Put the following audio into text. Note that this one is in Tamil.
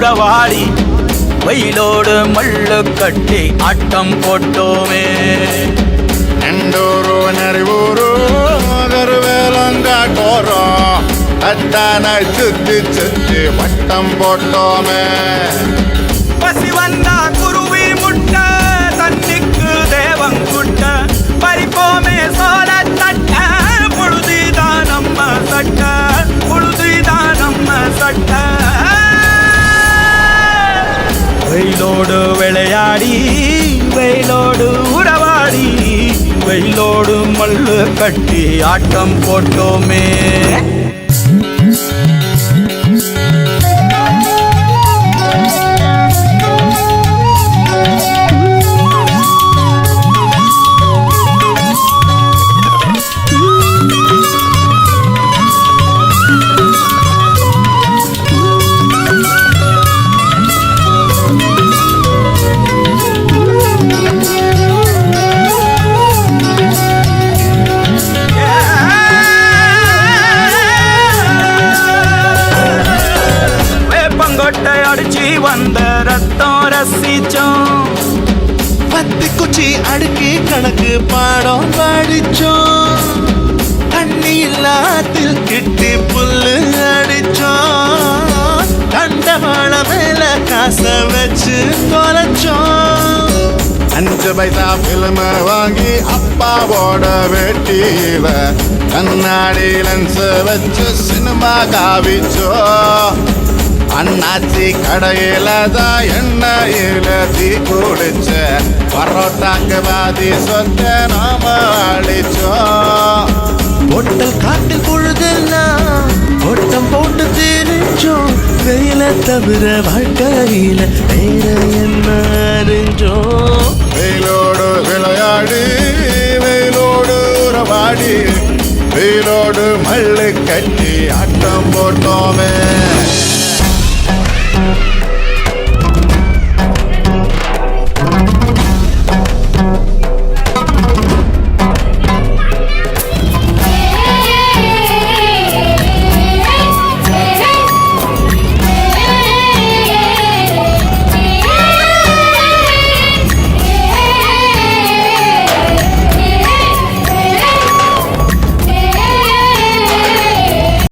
உறவாடி வெயிலோடு மல்லு கட்டி ஆட்டம் போட்டோமே. எண்டூரு நெறிவூரு கருவேலங்காட்டோரம் அத்தானை சுத்தி சுத்தி வட்டம் போட்டோமே. பசி வந்தா குருவி முட்ட தண்ணிக்கு தேவங்குட்ட பறிப்போமே சோழ தட்ட பொழுதுதான் நம்ம சட்ட பொழுதுதான் நம்ம சட்ட. வெயிலோடு விளையாடி வெயிலோடு உறவாடி வெயிலோடு மல்லு கட்டி ஆட்டம் போட்டோமே. அடிச்சு வந்த ரத்தம் ரசிச்சோம். பத்து குச்சி அடுக்கி கணக்கு பாடம் படிச்சோம். தண்ணி இல்லாத்தில் கிட்டி புல்லு அடிச்சோம். கண்டவாள மேல காச வச்சு தொலைச்சோம். 5 பைசா பிலிம வாங்கி அப்பாவோட வெட்டியில கண்ணாடி லென்ஸ் வச்சு சினிமா காவிச்சோ. அண்ணாச்சி கடையில தான் எண்ணெயில தீ குடிச்ச பரோட்டாக்கு பாதி சொத்த நாம அழிச்சோம். பொட்டல் காட்டில் பொழுதெல்லாம் ஓட்டம் போட்டு தெரிஞ்சோம். வெயில தவிர வாழ்க்கையில வேற என்ன அறிஞ்சோம். வெயிலோடு விளையாடி வெயிலோடு உறவாடி வெயிலோடு மல்லு கட்டி ஆட்டம் போட்டோமே.